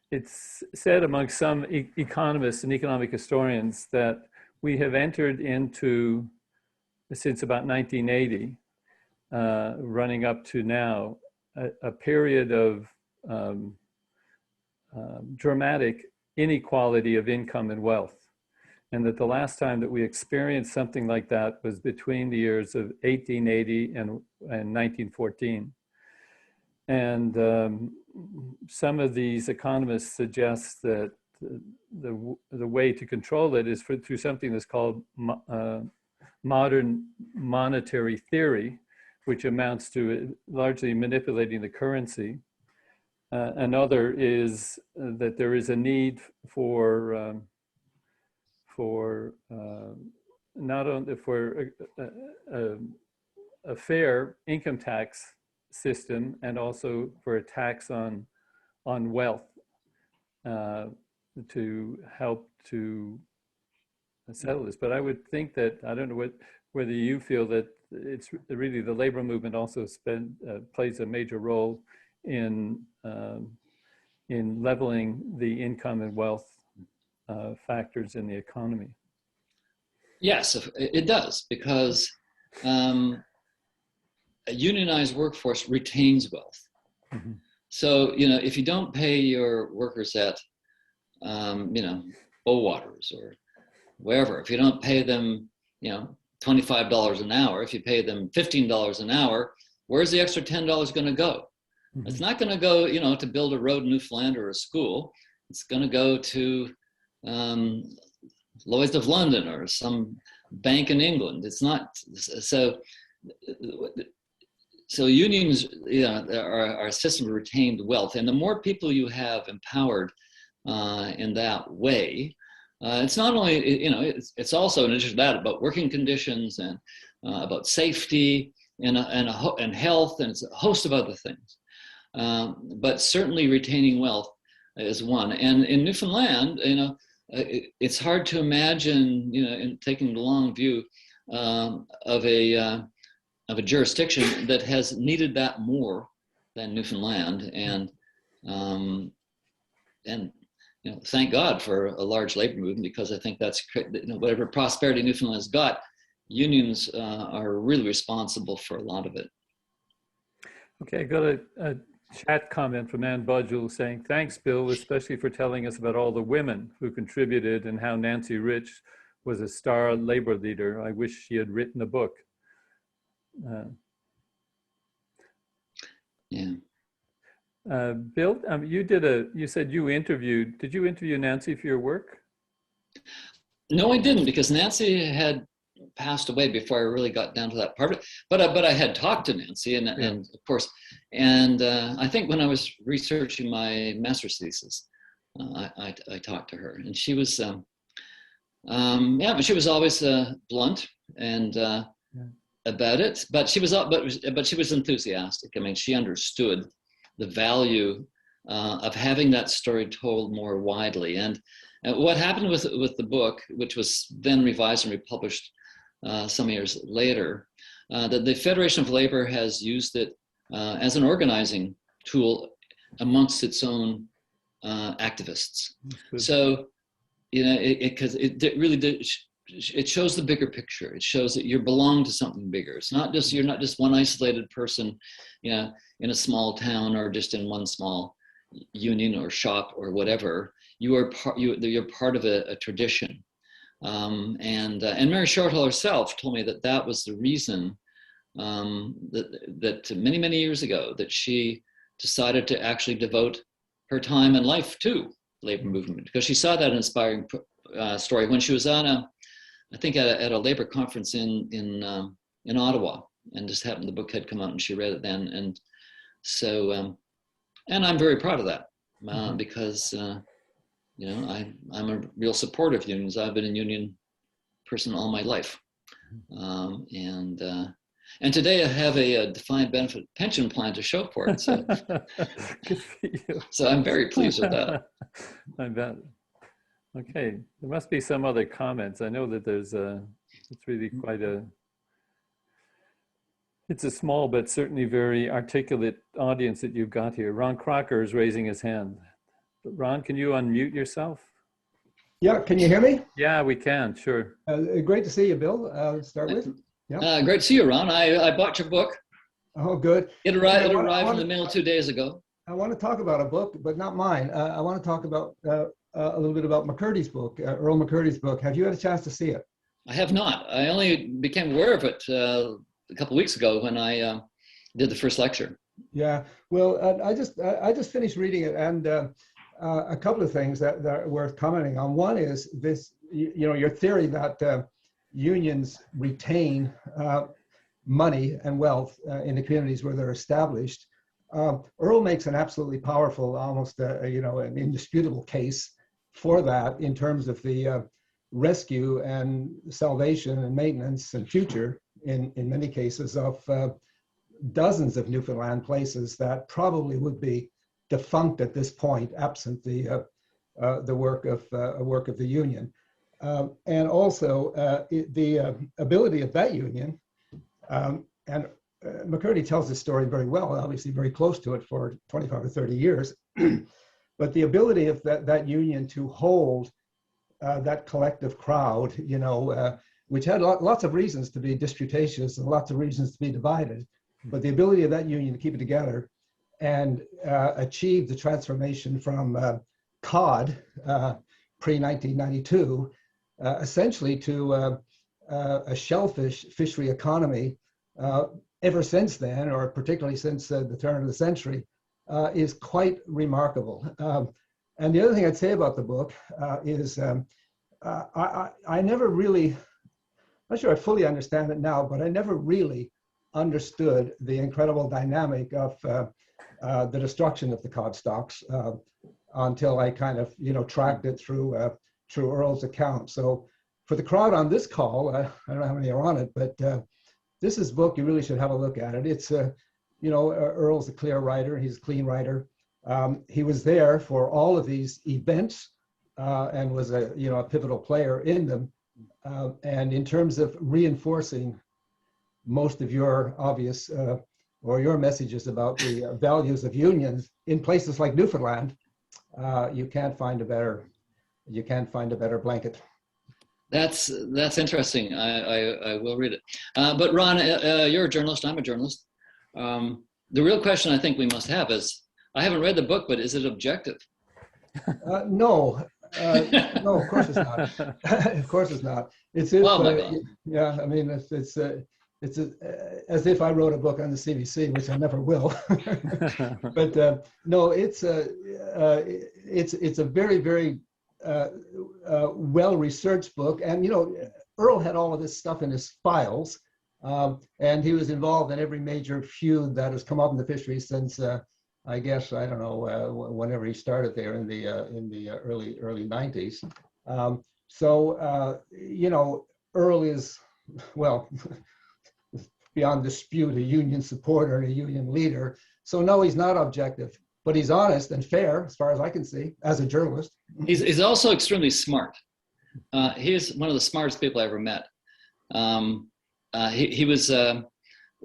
it's said among some economists and economic historians that we have entered into, since about 1980, running up to now, a period of dramatic inequality of income and wealth. And that the last time that we experienced something like that was between the years of 1880 and 1914. And some of these economists suggest that the way to control it is through something that's called modern monetary theory, which amounts to largely manipulating the currency. Another is that there is a need for not only for a fair income tax system, and also for a tax on wealth to help to settle this. But I would think that, I don't know whether you feel that it's really the labor movement also plays a major role in leveling the income and wealth factors in the economy. Yes, it does, because a unionized workforce retains wealth. Mm-hmm. So, if you don't pay your workers at, Bowaters or wherever, if you don't pay them, $25 an hour, if you pay them $15 an hour, where's the extra $10 going to go? Mm-hmm. It's not going to go, to build a road in Newfoundland or a school. It's going to go to um, Lloyd's of London or some bank in England. It's not so. So unions, are a system of retained wealth, and the more people you have empowered in that way, it's not only it's also in addition to that about working conditions and about safety and health, and it's a host of other things. But certainly retaining wealth is one. And in Newfoundland, it's hard to imagine, in taking the long view of a jurisdiction that has needed that more than Newfoundland. And thank God for a large labor movement, because I think that's whatever prosperity Newfoundland has got, unions are really responsible for a lot of it. Okay, I got a chat comment from Ann Budgell saying, thanks, Bill, especially for telling us about all the women who contributed and how Nancy Rich was a star labor leader. I wish she had written a book. Bill, you said you interviewed, did you interview Nancy for your work? No, I didn't, because Nancy had passed away before I really got down to that part of it. But I had talked to Nancy, and of course, and I think when I was researching my master's thesis, I talked to her, and she was, but she was always blunt and about it. But she was enthusiastic. I mean, she understood the value of having that story told more widely. And what happened with the book, which was then revised and republished some years later, that the Federation of Labor has used it as an organizing tool amongst its own activists. So, because it really did, it shows the bigger picture. It shows that you belong to something bigger. It's not just, you're not just one isolated person, in a small town or just in one small union or shop or whatever. You're part of a tradition. And Mary Shortall herself told me that was the reason that many, many years ago that she decided to actually devote her time and life to labor movement, because she saw that inspiring story when she was on I think at a labor conference in Ottawa, and just happened the book had come out and she read it then. And so, and I'm very proud of that because, I'm a real supporter of unions. I've been a union person all my life. And today I have a defined benefit pension plan to show for it. So, so I'm very pleased with that. I bet. Okay, there must be some other comments. I know that there's it's really quite it's a small but certainly very articulate audience that you've got here. Ron Crocker is raising his hand. Ron, can you unmute yourself? Yeah, can you hear me? Yeah, we can, sure. Great to see you, Bill, start with. Yeah. Great to see you, Ron. I bought your book. Oh, good. It arrived in the mail 2 days ago. I want to talk about a book, but not mine. I want to talk about a little bit about McCurdy's book, Earl McCurdy's book. Have you had a chance to see it? I have not. I only became aware of it a couple of weeks ago when I did the first lecture. Yeah. Well, I just finished reading it, and a couple of things that are worth commenting on. One is this, your theory that unions retain money and wealth in the communities where they're established. Earl makes an absolutely powerful, almost an indisputable case for that in terms of the rescue and salvation and maintenance and future, in many cases, of dozens of Newfoundland places that probably would be defunct at this point, absent the work of the union, and also the ability of that union. And McCurdy tells this story very well, obviously very close to it for 25 or 30 years, but the ability of that union to hold that collective crowd, which had lots of reasons to be disputatious and lots of reasons to be divided, but the ability of that union to keep it together and achieve the transformation from cod pre-1992 essentially to a shellfish fishery economy ever since then, or particularly since the turn of the century, is quite remarkable. And the other thing I'd say about the book is I never really, I'm not sure I fully understand it now, but I never really understood the incredible dynamic of the destruction of the cod stocks until I kind of, tracked it through Earl's account. So for the crowd on this call, I don't know how many are on it, but this is a book you really should have a look at it. It's, Earl's a clear writer. He's a clean writer. He was there for all of these events and was a pivotal player in them. And in terms of reinforcing most of your obvious or your messages about the values of unions in places like Newfoundland, you can't find a better blanket. That's interesting. I will read it. But Ron, you're a journalist. I'm a journalist. The real question I think we must have is, I haven't read the book, but is it objective? No, of course it's not. Of course it's not. It's if, yeah. I mean, it's as if I wrote a book on the CBC, which I never will. But no, it's a very, very well-researched book. And Earl had all of this stuff in his files, and he was involved in every major feud that has come up in the fishery since. I guess, I don't know, whenever he started there in the early 90s. Earl is, well, beyond dispute, a union supporter and a union leader. So no, he's not objective, but he's honest and fair, as far as I can see, as a journalist. He's also extremely smart. He's one of the smartest people I ever met. He was,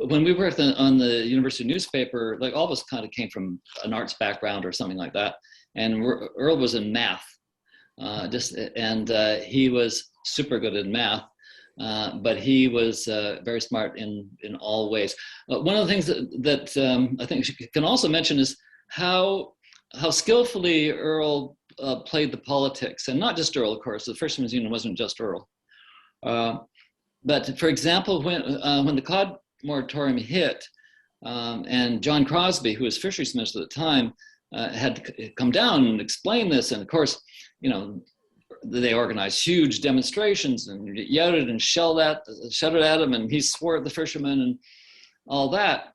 when we worked on the university newspaper, like all of us kind of came from an arts background or something like that. And Earl was in math, he was super good in math, but he was very smart in all ways. One of the things that I think you can also mention is how skillfully Earl played the politics, and not just Earl, of course. The Fishermen's Union wasn't just Earl. But for example, when the cod moratorium hit, and John Crosby, who was fisheries minister at the time, had to come down and explain this. And of course, they organized huge demonstrations and yelled and shouted at him, and he swore at the fishermen and all that.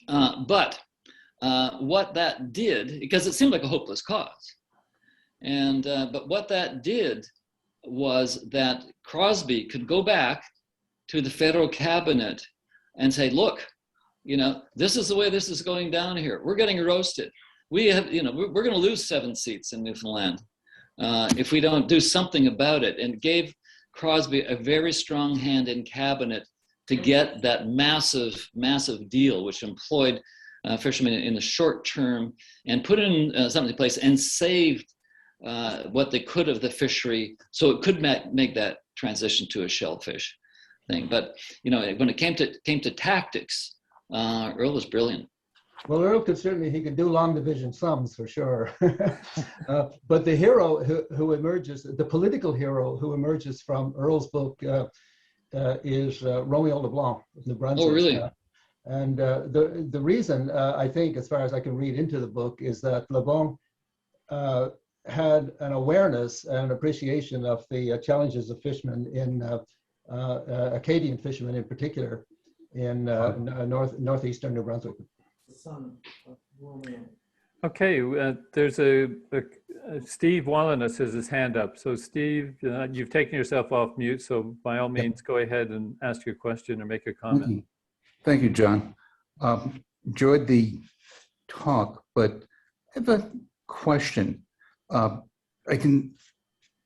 But what that did, because it seemed like a hopeless cause, but what that did was that Crosby could go back to the federal cabinet and say, look, this is the way this is going down here. We're getting roasted. We have, we're going to lose 7 seats in Newfoundland if we don't do something about it. And gave Crosby a very strong hand in cabinet to get that massive, massive deal, which employed fishermen in the short term and put in something in place and saved what they could of the fishery, so it could make that transition to a shellfish thing. But when it came to tactics, Earl was brilliant. Well, Earl he could do long division sums for sure. But the hero who emerges, the political hero who emerges from Earl's book is Romeo LeBlanc of New Brunswick. Oh, really? And the reason I think, as far as I can read into the book, is that LeBlanc had an awareness and appreciation of the challenges of fishermen in Acadian fishermen in particular in northeastern New Brunswick. Okay, there's Steve Wallace has his hand up. So Steve, you've taken yourself off mute, so by all means, go ahead and ask your question or make a comment. Thank you, John. Enjoyed the talk, but I have a question.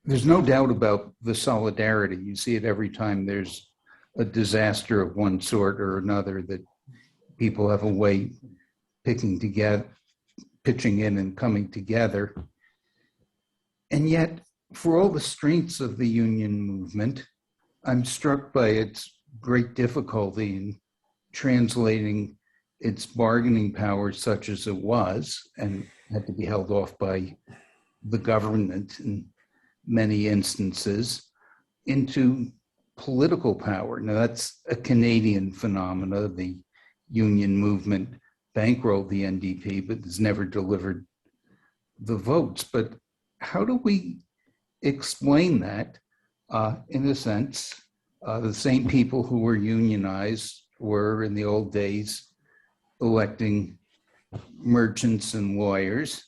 There's no doubt about the solidarity. You see it every time there's a disaster of one sort or another, that people have a way pitching in and coming together. And yet, for all the strengths of the union movement, I'm struck by its great difficulty in translating its bargaining power, such as it was, and had to be held off by the government in many instances, into political power. Now, that's a Canadian phenomena. The union movement bankrolled the NDP, but has never delivered the votes. But how do we explain that? In a sense, the same people who were unionized were in the old days electing merchants and lawyers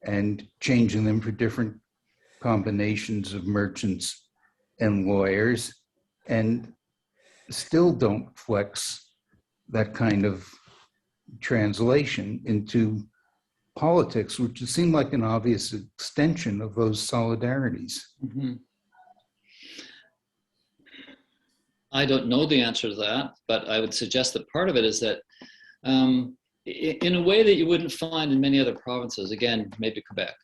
and changing them for different combinations of merchants and lawyers, and still don't flex that kind of translation into politics, which would seem like an obvious extension of those solidarities. Mm-hmm. I don't know the answer to that, but I would suggest that part of it is that in a way that you wouldn't find in many other provinces, again, maybe Quebec,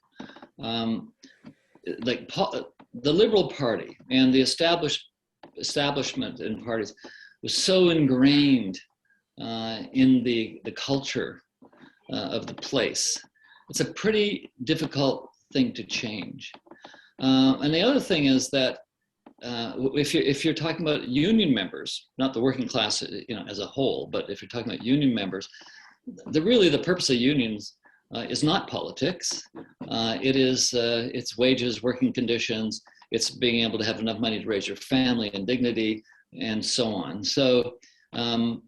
the Liberal Party and the establishment in parties was so ingrained in the culture of the place. It's a pretty difficult thing to change. And the other thing is that if you're talking about union members, not the working class, as a whole, but if you're talking about union members, the purpose of unions is not politics. It's wages, working conditions. It's being able to have enough money to raise your family and dignity, and so on. So, and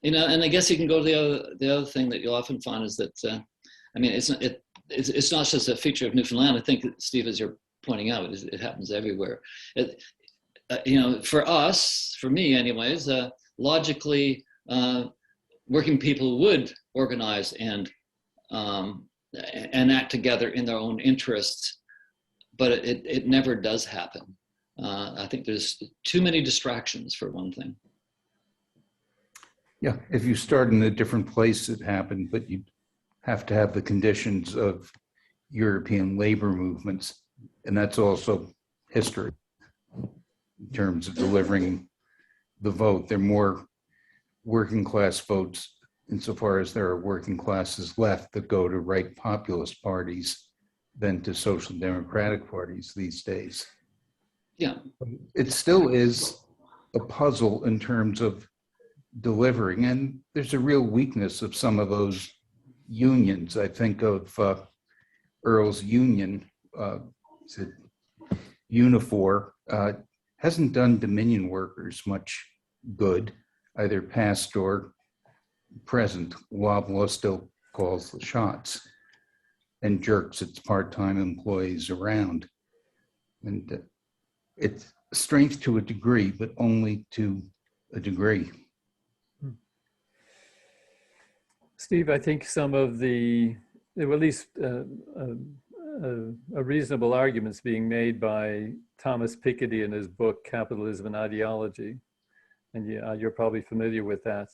I guess you can go to the other thing that you'll often find is that, it's not just a feature of Newfoundland. I think, Steve, as you're pointing out, it happens everywhere. For us, for me anyways, logically, working people would organize and act together in their own interests, but it never does happen. I think there's too many distractions, for one thing. Yeah, if you start in a different place, it happened, but you have to have the conditions of European labor movements, and that's also history in terms of delivering the vote. There are more working class votes insofar as there are working classes left that go to right populist parties than to social democratic parties these days. Yeah. It still is a puzzle in terms of delivering, and there's a real weakness of some of those unions. I think of Earl's Union, Unifor, hasn't done Dominion workers much good, either past or present. Loblaw still calls the shots and jerks its part-time employees around. And it's strength to a degree, but only to a degree. Steve, I think some of there were at least reasonable arguments being made by Thomas Piketty in his book, Capitalism and Ideology. And you're probably familiar with that.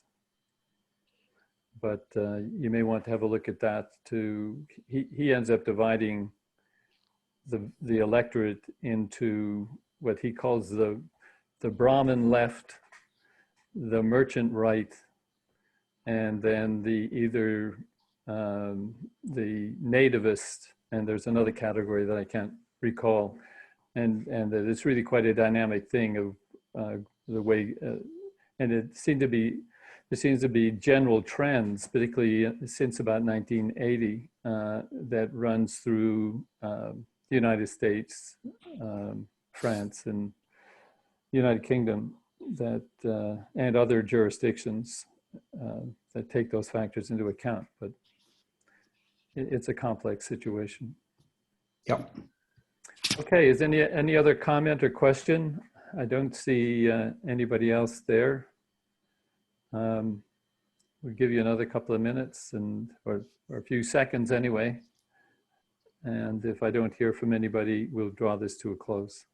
But you may want to have a look at that too. He ends up dividing the electorate into what he calls the Brahmin left, the merchant right, and then the nativist, and there's another category that I can't recall, and that it's really quite a dynamic thing of the way, and there seems to be general trends, particularly since about 1980, that runs through the United States, France, and United Kingdom, that and other jurisdictions that take those factors into account. But it's a complex situation. Yep. Okay, is any other comment or question? I don't see anybody else there. We'll give you another couple of minutes or a few seconds anyway. And if I don't hear from anybody, we'll draw this to a close.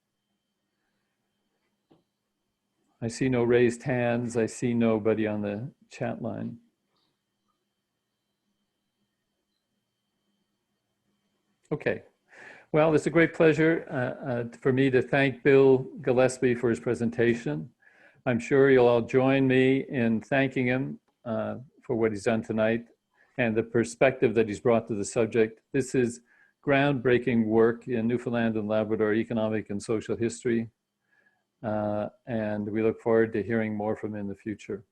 I see no raised hands. I see nobody on the chat line. Okay. Well, it's a great pleasure for me to thank Bill Gillespie for his presentation. I'm sure you'll all join me in thanking him for what he's done tonight and the perspective that he's brought to the subject. This is groundbreaking work in Newfoundland and Labrador economic and social history. And we look forward to hearing more from him in the future.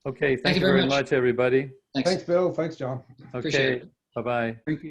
Okay, thank you very much, everybody. Thanks. Thanks, Bill. Thanks, John. Okay, bye-bye. Thank you.